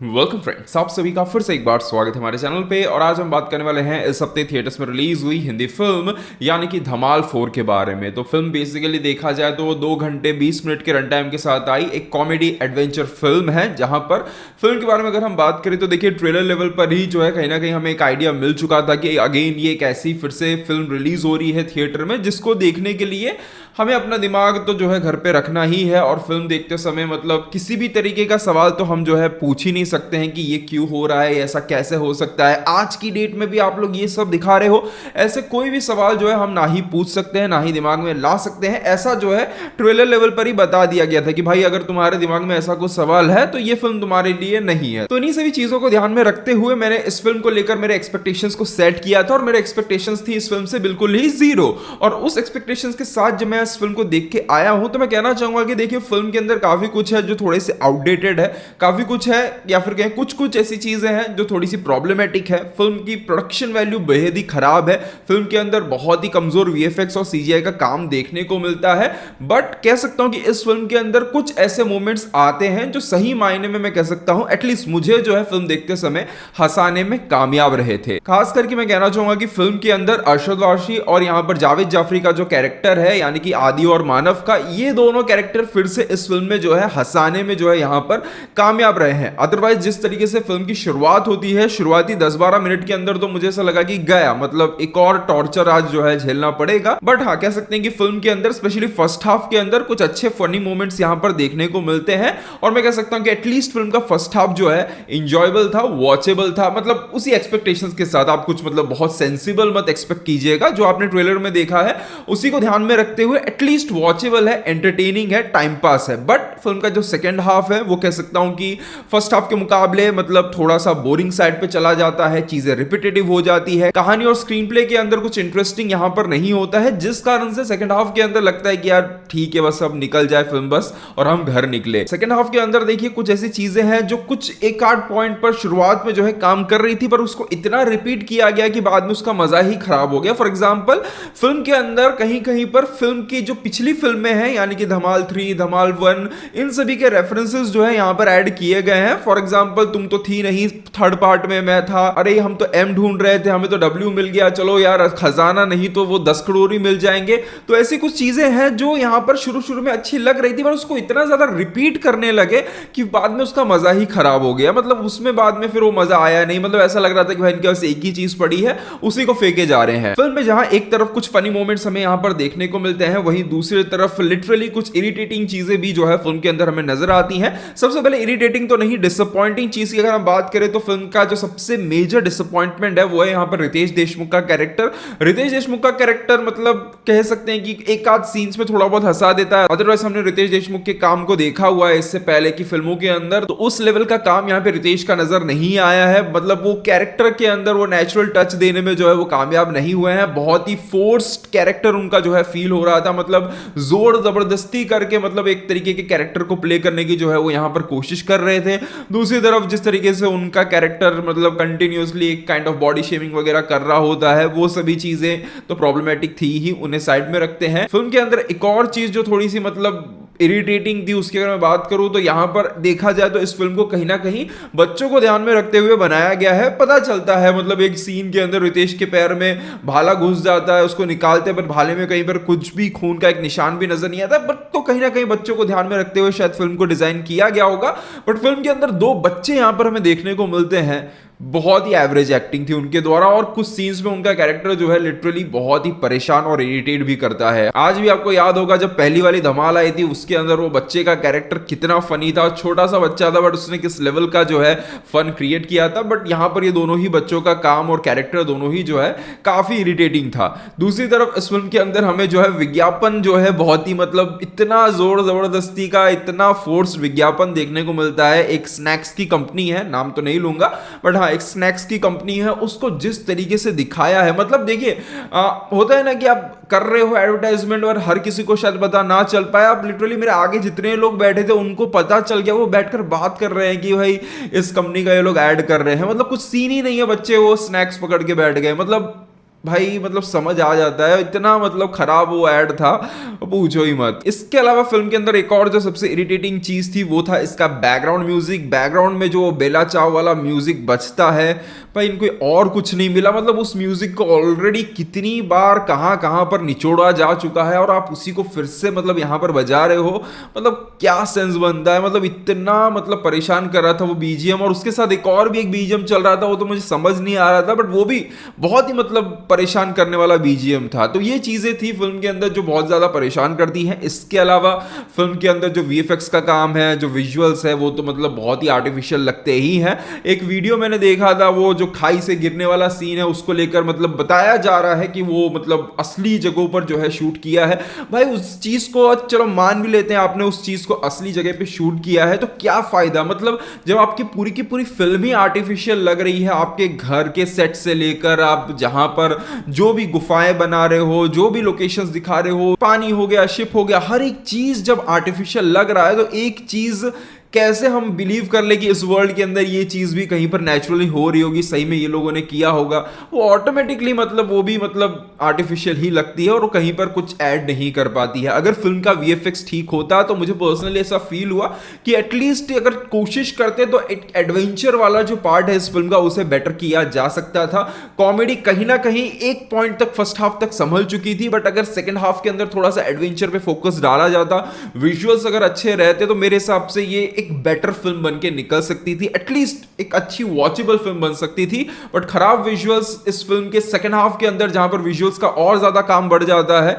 Welcome friends, आप सभी का फिर से एक बार स्वागत है हमारे चैनल पे। और आज हम बात करने वाले हैं इस हफ्ते थिएटर्स में रिलीज हुई हिंदी फिल्म यानी कि धमाल 4 के बारे में। तो फिल्म बेसिकली देखा जाए तो 2 घंटे 20 मिनट के रन टाइम के साथ आई एक कॉमेडी एडवेंचर फिल्म है, जहां पर फिल्म के बारे में अगर हम बात करें तो देखिए ट्रेलर लेवल पर ही जो है कहीं ना कहीं हमें एक आइडिया मिल चुका था कि अगेन ये एक ऐसी फिर से फिल्म रिलीज हो रही है थिएटर में जिसको देखने के लिए हमें अपना दिमाग तो जो है घर पे रखना ही है। और फिल्म देखते समय मतलब किसी भी तरीके का सवाल तो हम जो है पूछ ही नहीं सकते हैं कि ये क्यों हो रहा है, ऐसा कैसे हो सकता है, आज की डेट में भी आप लोग ये सब दिखा रहे हो। ऐसे कोई भी सवाल जो है हम ना ही पूछ सकते हैं ना ही दिमाग में ला सकते हैं। ऐसा जो है ट्रेलर लेवल पर ही बता दिया गया था कि भाई अगर तुम्हारे दिमाग में ऐसा कुछ सवाल है तो ये फिल्म तुम्हारे लिए नहीं है। तो इन्हीं सभी चीजों को ध्यान में रखते हुए मैंने इस फिल्म को लेकर मेरे एक्सपेक्टेशंस को सेट किया था और मेरे एक्सपेक्टेशंस थी इस फिल्म से बिल्कुल ही जीरो। और उस एक्सपेक्टेशंस के साथ जब मैं इस फिल्म को देख के आया हूं तो मैं कहना चाहूंगा कि देखिए फिल्म के अंदर काफी कुछ है जो थोड़े से आउटडेटेड है, काफी कुछ है या फिर कहें कुछ कुछ ऐसी चीजें हैं जो थोड़ी सी प्रॉब्लमेटिक है। फिल्म की प्रोडक्शन वैल्यू बेहद ही खराब है। फिल्म के अंदर बहुत ही कमजोर वीएफएक्स और सीजीआई का काम देखने को मिलता है। बट कह सकता हूं कि इस फिल्म के अंदर कुछ ऐसे मोमेंट्स आते हैं जो सही मायने में मैं कह सकता हूं एटलीस्ट मुझे जो है फिल्म देखते समय हंसाने में कामयाब रहे थे। खास करके मैं कहना चाहूंगा कि फिल्म के अंदर अरशद वारसी और यहां पर जावेद जाफरी का जो कैरेक्टर है यानी कि आदि और मानव का, ये दोनों कैरेक्टर फिर से इस फिल्म में जो है हंसाने में जो है यहां पर कामयाब रहे हैं। अदरवाइज जिस तरीके से फिल्म की शुरुआत होती है, शुरुआती 10-12 मिनट के अंदर तो मुझे ऐसा लगा कि गया मतलब एक और टॉर्चर आज जो है झेलना पड़ेगा। बट हाँ कह सकते हैं कि फिल्म के अंदर स्पेशली फर्स्ट हाफ के अंदर कुछ अच्छे फनी मोमेंट्स यहां पर देखने को मिलते हैं। और मैं कह सकता हूं कि एटलीस्ट फिल्म का फर्स्ट हाफ जो है इंजॉयबल था, वॉचेबल था। मतलब उसी एक्सपेक्टेशंस के साथ आप कुछ मतलब बहुत सेंसिबल मत एक्सपेक्ट कीजिएगा। जो आपने ट्रेलर में देखा है उसी को ध्यान में रखते हुए एटलीस्ट वॉचेबल है, एंटरटेनिंग है, टाइम पास है। बट फिल्म का जो सेकंड हाफ है वो कह सकता हूं कि फर्स्ट हाफ के मुकाबले मतलब थोड़ा सा बोरिंग साइड पे चला जाता है, चीजें रिपीटेटिव हो जाती है, कहानी और स्क्रीन प्ले के अंदर कुछ इंटरेस्टिंग यहां पर नहीं होता है, जिस कारण से सेकंड हाफ के अंदर लगता है कि यार ठीक है बस अब निकल जाए फिल्म बस और हम घर निकले। सेकंड हाफ के अंदर देखिए कुछ ऐसी चीजें हैं जो कुछ एक आध पॉइंट पर शुरुआत में जो है काम कर रही थी पर उसको इतना रिपीट किया गया कि बाद में उसका मजा ही खराब हो गया। फॉर एग्जाम्पल फिल्म के अंदर कहीं कहीं पर फिल्म की जो पिछली फिल्में हैं यानी कि धमाल 3, धमाल 1, इन सभी के रेफरेंसेस जो है यहां पर ऐड किए गए हैं। फॉर एग्जांपल तुम तो थी नहीं थर्ड पार्ट में मैं था, अरे हम तो एम ढूंढ रहे थे हमें तो डब्ल्यू मिल गया, चलो यार खजाना नहीं तो वो 10 करोड़ ही मिल जाएंगे। तो ऐसी कुछ चीजें हैं जो यहां पर शुरू शुरू में अच्छी लग रही थी पर उसको इतना ज्यादा रिपीट करने लगे कि बाद में उसका मजा ही खराब हो गया। मतलब उसमें बाद में फिर वो मजा आया नहीं। मतलब ऐसा लग रहा था कि भाई इनके पास एक ही चीज पड़ी है उसी को फेंके जा रहे हैं। फिल्म में जहां एक तरफ कुछ फनी मोमेंट्स हमें यहां पर देखने को मिलते हैं वहीं दूसरी तरफ लिटरली कुछ इरिटेटिंग चीजें भी जो है फिल्म के अंदर हमें नजर आती हैं। सबसे पहले इरिटेटिंग तो नहीं, डिसअपॉइंटिंग चीज की अगर हम बात करें तो फिल्म का जो सबसे मेजर डिसअपॉइंटमेंट है वो है यहां पर रितेश देशमुख का कैरेक्टर। रितेश देशमुख का कैरेक्टर मतलब कह सकते हैं कि एक आध सीन्स में थोड़ा बहुत हंसा देता है। अदरवाइज हमने रितेश देशमुख के काम को देखा हुआ है इससे पहले की फिल्मों के अंदर, तो उस लेवल का काम यहां पे रितेश का नजर नहीं आया है। मतलब वो कैरेक्टर के अंदर वो नेचुरल टच देने में जो है वो कामयाब नहीं हुए हैं। बहुत ही फोर्स्ड कैरेक्टर उनका जो है फील हो रहा था। मतलब जोर जबरदस्ती करके मतलब एक तरीके के कैरेक्टर को प्ले करने की जो है वो यहां पर कोशिश कर रहे थे। दूसरी तरफ जिस तरीके से उनका कैरेक्टर मतलब कंटिन्यूअसली एक काइंड ऑफ बॉडी शेमिंग वगैरह कर रहा होता है, वो सभी चीजें तो प्रॉब्लमेटिक थी ही, उन्हें साइड में रखते हैं। फिल्म के अंदर एक और चीज जो थोड़ी सी मतलब इरिटेटिंग थी उसकी अगर मैं बात करूं तो यहां पर देखा जाए तो इस फिल्म को कहीं ना कहीं बच्चों को ध्यान में रखते हुए बनाया गया है। पता चलता है मतलब एक सीन के अंदर रितेश के पैर में भाला घुस जाता है, उसको निकालते पर भाले में कहीं पर कुछ भी खून का एक निशान भी नजर नहीं आता। बट तो कहीं ना कहीं बच्चों को ध्यान में रखते हुए शायद फिल्म को डिजाइन किया गया होगा। बट फिल्म के अंदर 2 बच्चे यहां पर हमें देखने को मिलते हैं, बहुत ही एवरेज एक्टिंग थी उनके द्वारा और कुछ सीन्स में उनका कैरेक्टर जो है लिटरली बहुत ही परेशान और इरिटेट भी करता है। आज भी आपको याद होगा जब पहली वाली धमाल आई थी उसके अंदर वो बच्चे का कैरेक्टर कितना फनी था, छोटा सा बच्चा था बट उसने किस लेवल का जो है फन क्रिएट किया था। बट यहां पर ये दोनों ही बच्चों का काम और कैरेक्टर दोनों ही जो है काफी इरिटेटिंग था। दूसरी तरफ इस फिल्म के अंदर हमें जो है विज्ञापन जो है बहुत ही मतलब इतना जोर जबरदस्ती का, इतना फोर्स्ड विज्ञापन देखने को मिलता है। एक स्नैक्स की कंपनी है, नाम तो नहीं लूंगा बट हाँ एक स्नैक्स की कंपनी है, उसको जिस तरीके से दिखाया है मतलब देखिए होता है ना कि आप कर रहे हो एडवर्टाइजमेंट और हर किसी को शायद पता ना चल पाए। आप लिटरली मेरे आगे जितने लोग बैठे थे उनको पता चल गया, वो बैठकर बात कर रहे हैं कि भाई इस कंपनी का ये लोग ऐड कर रहे हैं। मतलब कुछ सीन ही नहीं है, बच्चे वो स्नैक्स पकड़ के बैठ गए। मतलब भाई मतलब समझ आ जाता है, इतना मतलब खराब वो ऐड था, पूछो ही मत। इसके अलावा फिल्म के अंदर एक और जो सबसे इरिटेटिंग चीज थी वो था इसका बैकग्राउंड म्यूजिक। बैकग्राउंड में जो बेला चाव वाला म्यूजिक बजता है भाई, इनको और कुछ नहीं मिला। मतलब उस म्यूजिक को ऑलरेडी कितनी बार कहां कहां पर निचोड़ा जा चुका है और आप उसी को फिर से मतलब यहां पर बजा रहे हो, मतलब क्या सेंस बनता है। मतलब इतना मतलब परेशान कर रहा था वो बीजीएम, और उसके साथ एक और भी एक बीजीएम चल रहा था, वो तो मुझे समझ नहीं आ रहा था, बट वो भी बहुत ही मतलब परेशान करने वाला बीजीएम था। तो ये चीजें थी फिल्म के अंदर जो बहुत ज्यादा परेशान करती हैं। इसके अलावा फिल्म के अंदर जो वीएफएक्स का काम है, जो विजुअल्स है, वो तो मतलब बहुत ही आर्टिफिशियल लगते ही हैं। एक वीडियो मैंने देखा था, वो जो खाई से गिरने वाला सीन है उसको लेकर मतलब बताया जा रहा है कि वो मतलब असली जगहों पर जो है शूट किया है। भाई उस चीज को चलो मान भी लेते हैं, आपने उस चीज को असली जगह पे शूट किया है, तो क्या फायदा। मतलब जब आपकी पूरी की पूरी फिल्म ही आर्टिफिशियल लग रही है, आपके घर के सेट से लेकर आप जहां पर जो भी गुफाएं बना रहे हो, जो भी लोकेशंस दिखा रहे हो, पानी हो गया, शिप हो गया, हर एक चीज जब आर्टिफिशियल लग रहा है, तो एक चीज कैसे हम बिलीव कर ले कि इस वर्ल्ड के अंदर ये चीज भी कहीं पर नेचुरली हो रही होगी, सही में ये लोगों ने किया होगा। वो ऑटोमेटिकली मतलब वो भी मतलब आर्टिफिशियल ही लगती है और वो कहीं पर कुछ ऐड नहीं कर पाती है। अगर फिल्म का वीएफएक्स ठीक होता तो मुझे पर्सनली ऐसा फील हुआ कि एटलीस्ट अगर कोशिश करते तो एक एडवेंचर वाला जो पार्ट है इस फिल्म का उसे बेटर किया जा सकता था। कॉमेडी कहीं ना कहीं एक पॉइंट तक फर्स्ट हाफ तक संभल चुकी थी, बट अगर सेकेंड हाफ के अंदर थोड़ा सा एडवेंचर पे फोकस डाला जाता, विजुअल्स अगर अच्छे रहते, तो मेरे हिसाब से ये एक बेटर फिल्म बन के निकल सकती थी, एटलीस्ट एक अच्छी वॉचेबल फिल्म बन सकती थी। बट खराब विजुअल्स इस फिल्म के सेकंड हाफ के अंदर, जहां पर विजुअल्स का और ज्यादा काम बढ़ जाता है,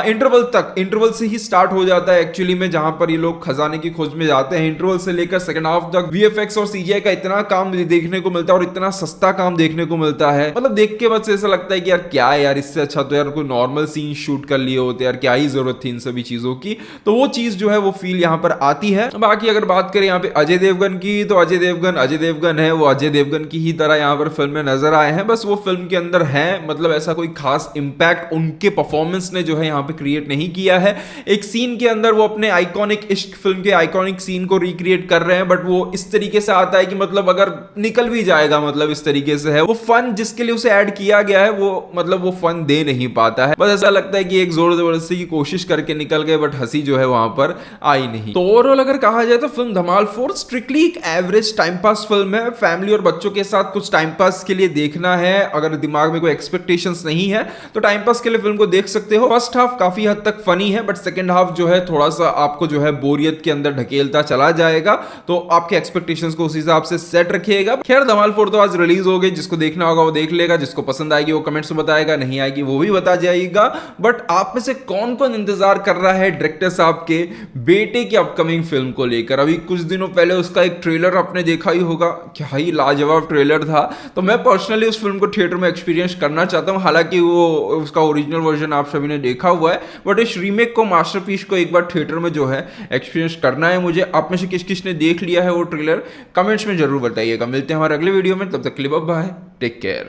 इंटरवल से ही स्टार्ट हो जाता है एक्चुअली में, जहां पर ये लोग खजाने की खोज में जाते हैं। इंटरवल से लेकर सेकंड हाफ तक वीएफएक्स और सीजीआई का इतना काम देखने को मिलता है और इतना सस्ता काम देखने को मिलता है, मतलब देख के बस ऐसा लगता है कि यार क्या है यार, इससे अच्छा तो यार कोई नॉर्मल सीन शूट कर लिए होते यार, क्या ही जरूरत थी इन सभी चीजों की। तो वो चीज जो है वो फील यहां पर आती है। बाकी अगर बात करें यहाँ पे अजय देवगन की, तो अजय देवगन है, वो अजय देवगन की ही तरह यहाँ पर फिल्म में नजर आए हैं, बस वो फिल्म के अंदर है, मतलब ऐसा कोई खास इंपैक्ट उनके परफॉर्मेंस ने जो है यहाँ पे क्रिएट नहीं किया है। एक सीन के अंदर वो अपने आइकॉनिक इश्क फिल्म के आइकॉनिक सीन को रिक्रिएट कर रहे हैं, बट वो इस तरीके से आता है कि मतलब अगर निकल भी जाएगा, मतलब इस तरीके से है वो फन जिसके लिए उसे ऐड किया गया है, वो मतलब वो फन दे नहीं पाता है। बस ऐसा लगता है कि एक जोर जबरदस्ती की कोशिश करके निकल गए, बट हंसी जो है वहां पर आई नहीं। तो ओवरऑल अगर कहा जाए तो फिल्म धमाल 4 स्ट्रिक्टली एक एवरेज टाइम पास फिल्म है। फैमिली और बच्चों के साथ कुछ टाइम पास के लिए देखना है, अगर दिमाग में कोई एक्सपेक्टेशंस नहीं है तो टाइम पास के लिए फिल्म को देख सकते हो। फर्स्ट हाफ काफी हद तक फनी है, बट सेकंड हाफ जो है थोड़ा सा आपको जो है बोरियत के अंदर ढकेलता चला जाएगा, तो आपके एक्सपेक्टेशंस को उस हिसाब से सेट रखिएगा। खैर धमाल 4 तो आज रिलीज हो गई, जिसको देखना होगा वो देख लेगा, जिसको पसंद आएगी वो कमेंट्स में बताएगा, नहीं आएगी वो भी बता जाएगा। बट आप में से कौन कौन इंतजार कर रहा है डायरेक्टर साहब के बेटे की अपकमिंग फिल्म को लेकर? अभी कुछ दिनों पहले उसका एक ट्रेलर आपने देखा ही होगा, क्या ही लाजवाब ट्रेलर था। तो मैं पर्सनली उस फिल्म को थिएटर में एक्सपीरियंस करना चाहता हूं, हालांकि वो उसका ओरिजिनल वर्जन आप सभी ने देखा हुआ है, बट इस रीमेक को, मास्टरपीस को एक बार थिएटर में जो है एक्सपीरियंस करना है मुझे। आप में से किस किस ने देख लिया है वो ट्रेलर, कमेंट्स में जरूर बताइएगा। मिलते हैं हमारे अगले वीडियो में, तब तक के लिए बाय बाय, टेक केयर।